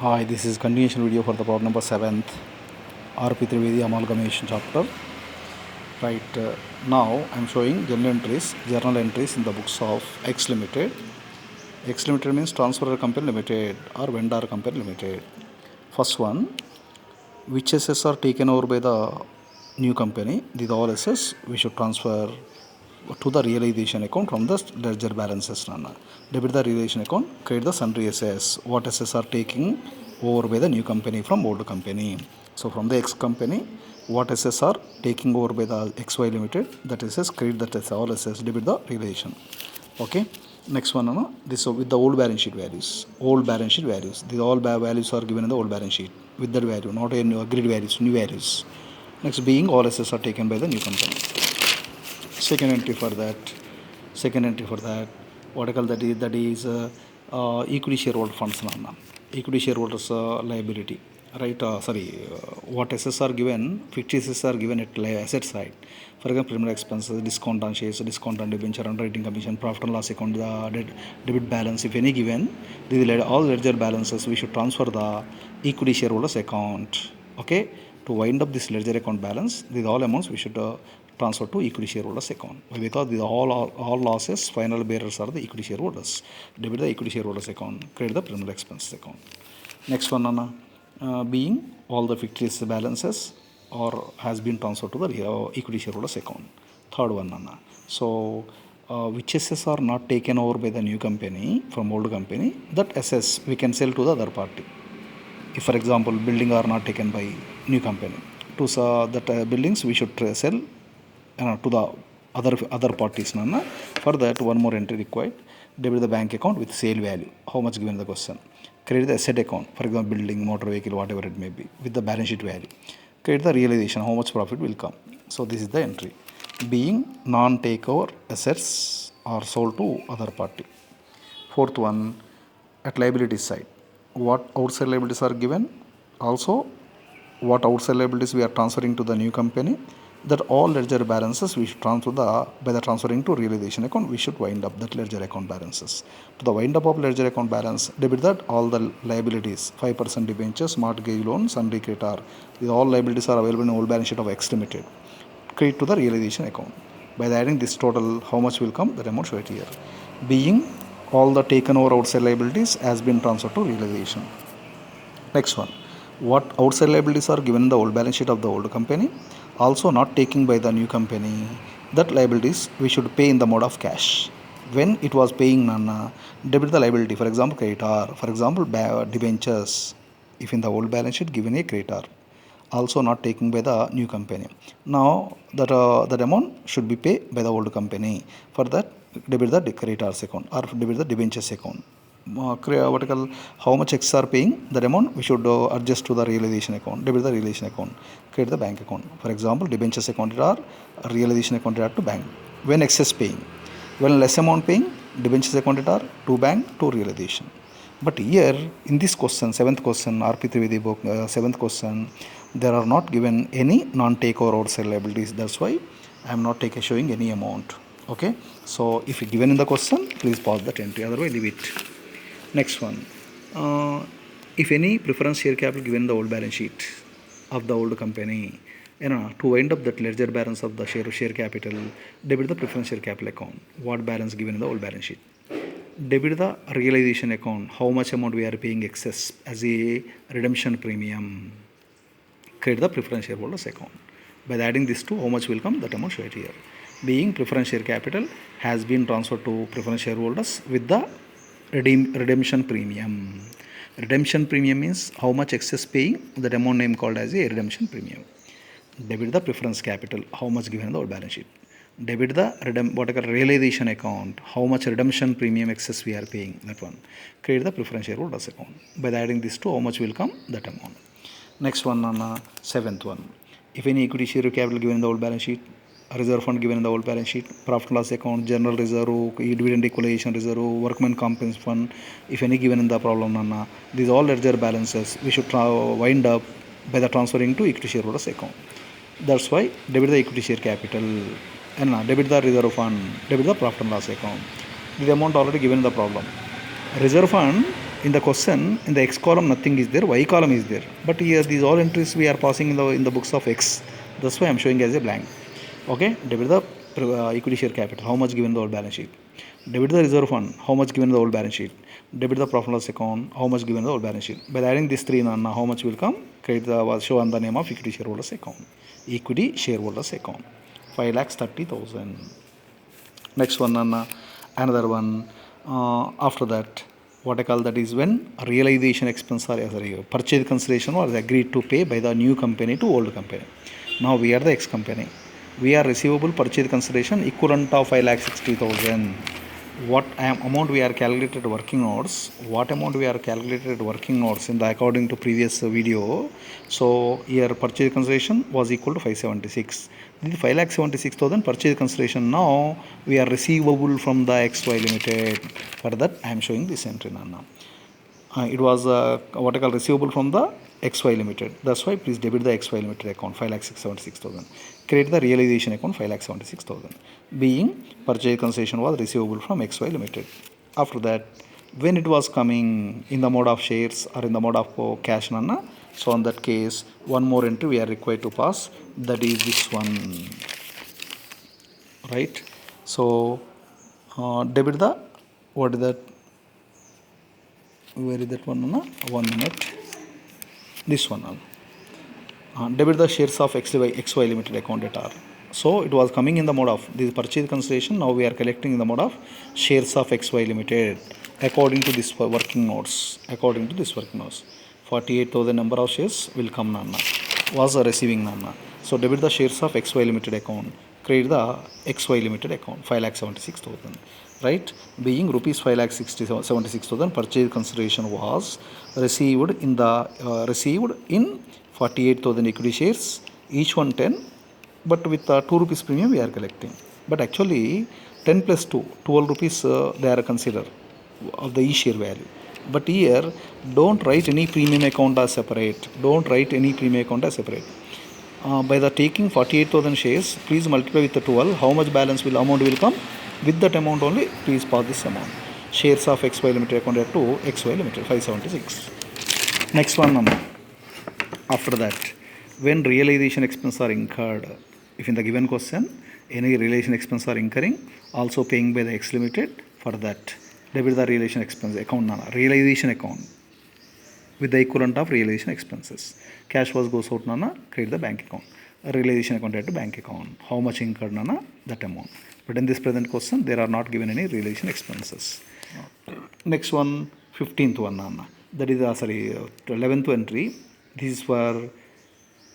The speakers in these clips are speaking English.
Hi, this is continuation video for the problem number 7th Rp amalgamation chapter. Right, now I am showing journal entries in the books of X Limited. X Limited means transferor company limited or vendor company limited. First one, which assets are taken over by the new company? These all assets we should transfer to the realization account from the ledger balances. Debit the realization account, create the sundry assets. What assets are taking over by the new company from old company? So from the X company, what assets are taking over by the XY limited? That assets, create that assets, all assets, debit the realization. Okay. Next one, this with the old balance sheet values. Old balance sheet values. These all values are given in the old balance sheet with that value, not any agreed values, new values. Next being all assets are taken by the new company. Second entry for that, what I call that is equity shareholder funds. Equity shareholders liability, right? What assets are given, fixed assets are given at asset side. For example, preliminary expenses, discount on shares, discount on debenture, underwriting commission, profit and loss account, the debit balance, if any given, these all ledger balances we should transfer the equity shareholders account. Okay, to wind up this ledger account balance, these all amounts we should transfer to equity shareholders account. Because these all losses, final bearers are the equity shareholders. Debit the equity shareholders account, credit the preliminary expenses account. Next one, being all the fictitious balances or has been transferred to the equity shareholders account. Third one, so which assets are not taken over by the new company from old company, that assets we can sell to the other party. If for example building are not taken by new company, to that buildings we should sell to the other parties. For that, one more entry required. Debit the bank account with sale value, how much given the question. Credit the asset account, for example building, motor vehicle, whatever it may be, with the balance sheet value. Credit the realization, how much profit will come. So this is the entry. Being non-takeover assets are sold to other party. Fourth one, at liability side, what outside liabilities are given, also what outside liabilities we are transferring to the new company, that all ledger balances we should transfer by the transferring to realization account, we should wind up that ledger account balances. To the wind up of ledger account balance, debit that all the liabilities, 5% debentures, mortgage loan, sundry creditor, these all liabilities are available in old balance sheet of X Limited, credit to the realization account. By adding this total, how much will come, that amount should here. Being all the taken over outside liabilities has been transferred to realization. Next one, what outside liabilities are given in the old balance sheet of the old company, also not taken by the new company, that liabilities we should pay in the mode of cash. When it was paying debit the liability, for example creditor, for example debentures, if in the old balance sheet given a creditor, also not taken by the new company. Now that amount should be paid by the old company. For that, debit the creditors account or debit the debentures account. How much X are paying, that amount we should adjust to the realization account, debit the realization account, credit the bank account. For example, debentures account are realization account to bank when excess paying, when less amount paying, debentures account are to bank to realization. But here in this question, seventh question, RP Trivedi book, seventh question, there are not given any non-takeover outside liabilities. That's why I am not showing any amount. Okay, so if given in the question, please pause that entry, otherwise leave it. Next one, if any preference share capital given in the old balance sheet of the old company, to wind up that ledger balance of the share capital, debit the preference share capital account, what balance given in the old balance sheet. Debit the realization account, how much amount we are paying excess as a redemption premium, credit the preference shareholders account. By adding this to, how much will come, that amount should here. Being preference share capital has been transferred to preference shareholders with the redemption premium. Redemption premium means how much excess paying, that amount name called as a redemption premium. Debit the preference capital, how much given in the old balance sheet. Debit the realization account, how much redemption premium excess we are paying, that one. Create the preference shareholders account. By adding this to, how much will come, that amount. Next one, seventh one, if any equity share capital given in the old balance sheet, reserve fund given in the old balance sheet, profit and loss account, general reserve, dividend equalization reserve, workman compensation fund, if any given in the problem, these all ledger balances we should wind up by the transferring to equity shareholders account. That's why debit the equity share capital and debit the reserve fund, debit the profit and loss account. The amount already given in the problem. Reserve fund in the question, in the X column nothing is there, Y column is there. But here these all entries we are passing in the books of X. That's why I am showing as a blank. Okay, debit the equity share capital, how much given in the old balance sheet. Debit the reserve fund, how much given in the old balance sheet. Debit the profit loss account, how much given in the old balance sheet. By adding these three, how much will come? Credit the show on the name of equity shareholders account. Equity shareholders account, 5,30,000. Next one, another one. After that, what I call that is when realization expense or purchase consideration was agreed to pay by the new company to old company. Now we are the ex company. We are receivable purchase consideration equivalent of 5,60,000. What amount we are calculated working notes, what amount we are calculated working notes in the according to previous video. So here purchase consideration was equal to 576. This 5,76,000 purchase consideration. Now we are receivable from the XY Limited. For that I am showing this entry. It was what I call receivable from the XY Limited. That's why please debit the XY Limited account 5,676,000. Create the realization account 5,76,000. Being purchase concession was receivable from XY Limited. After that, when it was coming in the mode of shares or in the mode of cash, so in that case, one more entry we are required to pass. That is this one, right? So debit the, what is that? Where is that one? 1 minute. This one. Debit the shares of XY Limited account at R. So it was coming in the mode of this purchase consideration. Now we are collecting in the mode of shares of XY Limited according to this working notes. 48,000 number of shares will come was receiving So debit the shares of XY Limited account. Create the XY Limited account 5,76,000. Right, being rupees 5,76,000 purchase consideration was received in 48,000 equity shares, each one 10, but with 2 rupees premium we are collecting. But actually 10 plus 2, 12 rupees they are considered of the e-share value. But here don't write any premium account as separate. By the taking 48,000 shares, please multiply with the 12. How much balance amount will come? With that amount only, please pass this amount. Shares of XY Limited account to XY Limited 576. Next one number. After that, when realization expenses are incurred, if in the given question any realization expenses are incurring, also paying by the X Limited, for that debit the realization expense account, realization account with the equivalent of realization expenses. Cash was goes out, create the bank account. Realization account to bank account. How much incurred, that amount. But in this present question, there are not given any realization expenses. Next one, 15th one, that is 11th entry. This is for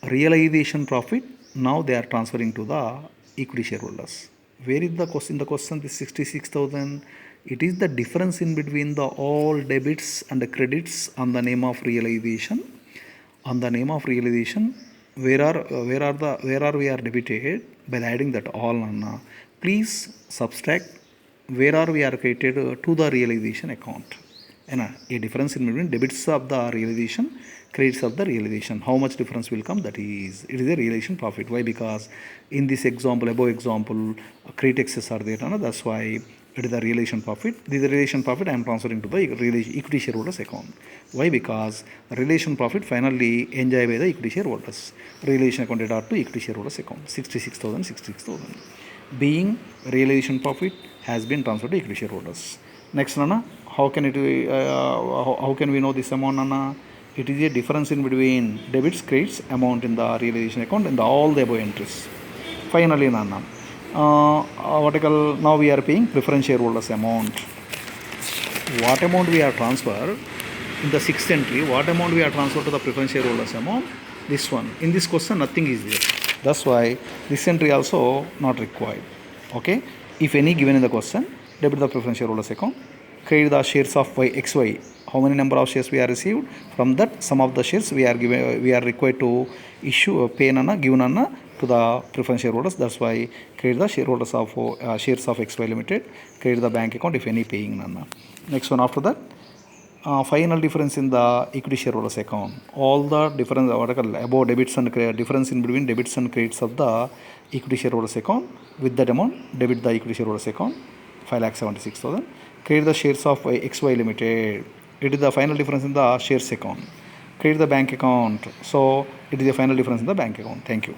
realization profit. Now they are transferring to the equity shareholders. Where is the question? The question is 66,000. It is the difference in between the all debits and the credits on the name of realization. On the name of realization, where are we are debited by adding that all. Please subtract where are we are credited to the realization account. A difference in between debits of the realization, credits of the realization. How much difference will come? It is a realization profit. Why? Because in this example, above example, credit excess are there. That's why it is the realization profit. This realization profit I am transferring to the equity shareholders account. Why? Because realization profit finally enjoyed by the equity shareholders. Realization account to equity shareholders account 66,000. Being realization profit has been transferred to equity shareholders. Next, how can we know this amount, It is a difference in between debits, credits amount in the realization account and all the above entries. Finally, now we are paying preference shareholders amount. What amount we are transferred in the sixth entry? What amount we are transferred to the preference shareholders amount? This one. In this question, nothing is there. That's why this entry also not required. Okay. If any given in the question, debit the preference shareholders account. Create the shares of XY. How many number of shares we are received? From that, some of the shares we are required to issue, pay given to the preference shareholders. That's why create the shareholders of shares of XY Limited. Create the bank account if any paying Next one, after that, final difference in the equity shareholders account. All the difference above debits and difference in between debits and credits of the equity shareholders account. With that amount, debit the equity shareholders account 5,76,000. Create the shares of XY Limited. it is the final difference in the shares account. Create the bank account. So it is the final difference in the bank account. Thank you.